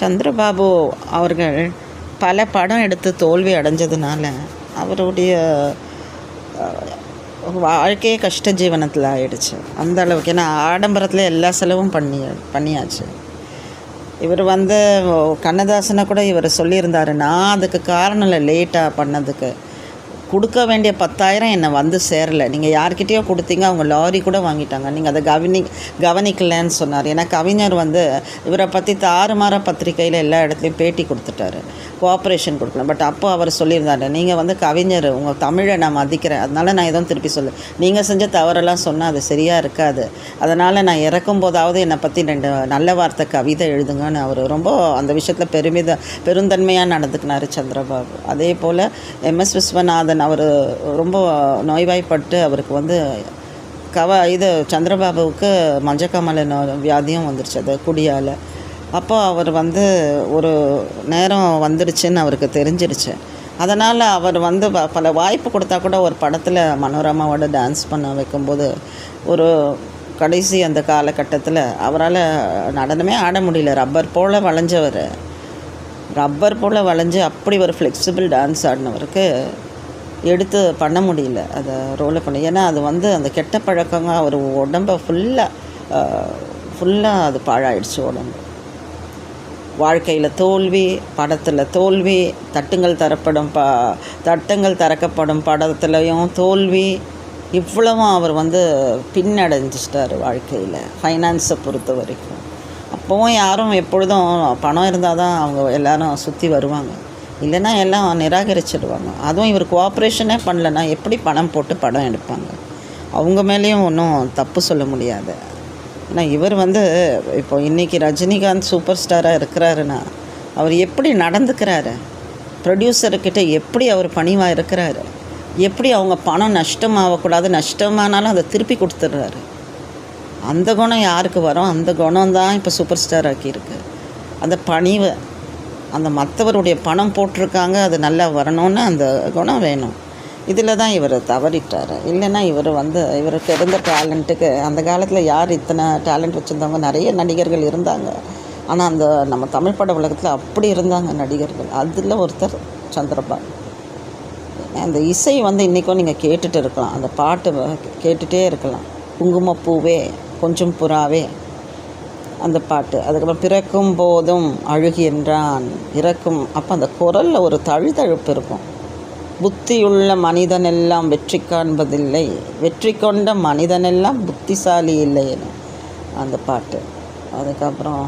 சந்திரபாபு அவர்கள் பல படம் எடுத்து தோல்வி அடைஞ்சதுனால அவருடைய வாழ்க்கையே கஷ்ட ஜீவனத்தில் ஆயிடுச்சு. அந்த அளவுக்கு. ஏன்னா ஆடம்பரத்தில் எல்லா செலவும் பண்ணியாச்சு. இவர் கண்ணதாசனை கூட இவர் சொல்லியிருந்தார், நான் அதுக்கு காரணம் இல்லை, லேட்டாக பண்ணதுக்கு கொடுக்க வேண்டிய 10,000 என்னை சேரலை, நீங்கள் யார்கிட்டயோ கொடுத்தீங்க, அவங்க லாரி கூட வாங்கிட்டாங்க, நீங்கள் அதை கவனிக்கலன்னு சொன்னார். ஏன்னா கவிஞர் இவரை பற்றி தாறுமாற பத்திரிக்கையில் எல்லா இடத்துலையும் பேட்டி கொடுத்துட்டாரு, கோஆப்ரேஷன் கொடுக்கலாம். பட் அப்போ அவர் சொல்லியிருந்தாரு, நீங்கள் கவிஞர், உங்கள் தமிழை நான் மதிக்கிறேன், அதனால் நான் எதுவும் திருப்பி நீங்கள் செஞ்ச தவறெல்லாம் சொன்னால் அது சரியாக இருக்காது, அதனால் நான் இறக்கும் போதாவது என்னை பற்றி 2 நல்ல வார்த்தை கவிதை எழுதுங்கன்னு அவர் ரொம்ப அந்த விஷயத்தில் பெருந்தன்மையாக நடந்துக்கினார் சந்திரபாபு. அதே போல் MS விஸ்வநாதன் அவர் ரொம்ப நோய்வாய்ப்பட்டு அவருக்கு சந்திரபாபுவுக்கு மஞ்சக்காமலை வியாதியும் வந்துருச்சு, அது குடியால். அப்போ அவர் ஒரு நேரம் வந்துடுச்சுன்னு அவருக்கு தெரிஞ்சிருச்சு. அதனால் அவர் பல வாய்ப்பு கொடுத்தா கூட ஒரு படத்தில் மனோரமாவோட டான்ஸ் பண்ண வைக்கும்போது ஒரு கடைசி அந்த காலகட்டத்தில் அவரால் நடனமே ஆட முடியல. ரப்பர் போல் வளைஞ்சு அப்படி ஒரு ஃப்ளெக்சிபிள் டான்ஸ் ஆடினவருக்கு எடுத்து பண்ண முடியல, அதை ரோலை பண்ண. ஏன்னா அது அந்த கெட்ட பழக்கங்க அவர் உடம்பை ஃபுல்லாக அது பாழாயிடுச்சு. உடம்பு வாழ்க்கையில் தோல்வி, படத்தில் தோல்வி, தட்டுங்கள் திறக்கப்படும் படத்துலையும் தோல்வி, இவ்வளவும் அவர் பின்னடைஞ்சிட்டார் வாழ்க்கையில், ஃபைனான்ஸை பொறுத்த வரைக்கும். அப்போவும் யாரும் எப்பொழுதும் பணம் இருந்தால் தான் அவங்க எல்லோரும் சுற்றி வருவாங்க, இல்லைன்னா எல்லாம் நிராகரிச்சிடுவாங்க. அதுவும் இவர் கோஆப்ரேஷனே பண்ணலன்னா எப்படி பணம் போட்டு படம் எடுப்பாங்க? அவங்க மேலேயும் ஒன்றும் தப்பு சொல்ல முடியாது. ஏன்னா இவர் இப்போ இன்றைக்கி ரஜினிகாந்த் சூப்பர் ஸ்டாராக இருக்கிறாருன்னா அவர் எப்படி நடந்துக்கிறாரு, ப்ரொடியூசர்கிட்ட எப்படி அவர் பணிவாக இருக்கிறாரு, எப்படி அவங்க பணம் நஷ்டமாகக்கூடாது, நஷ்டமானாலும் அதை திருப்பி கொடுத்துட்றாரு. அந்த குணம் யாருக்கு வரும்? அந்த குணம் தான் இப்போ சூப்பர் ஸ்டார் ஆக்கியிருக்கு. அந்த பணிவு, அந்த மற்றவருடைய பணம் போட்டிருக்காங்க, அது நல்லா வரணும்னு அந்த குணம் வேணும். இதில் தான் இவர் தவறிட்டார். இல்லைன்னா இவருக்கு இருந்த டேலண்ட்டுக்கு, அந்த காலத்தில் யார் இத்தனை டேலண்ட் வச்சுருந்தவங்க? நிறைய நடிகர்கள் இருந்தாங்க. ஆனால் நம்ம தமிழ் பட உலகத்தில் அப்படி இருந்தாங்க நடிகர்கள். அதில் ஒருத்தர் சந்திரபாபு. அந்த இசை இன்றைக்கும் நீங்கள் கேட்டுட்டு இருக்கலாம், அந்த பாட்டு கேட்டுகிட்டே இருக்கலாம். குங்குமப்பூவே கொஞ்சம் புறாவே அந்த பாட்டு. அதுக்கப்புறம் பிறக்கும் போதும் அழுகின்றான் இறக்கும். அப்போ அந்த குரலில் ஒரு தழுதழுப்பு இருக்கும். புத்தியுள்ள மனிதனெல்லாம் வெற்றி காண்பதில்லை, வெற்றி கொண்ட மனிதனெல்லாம் புத்திசாலி இல்லைன்னு அந்த பாட்டு. அதுக்கப்புறம்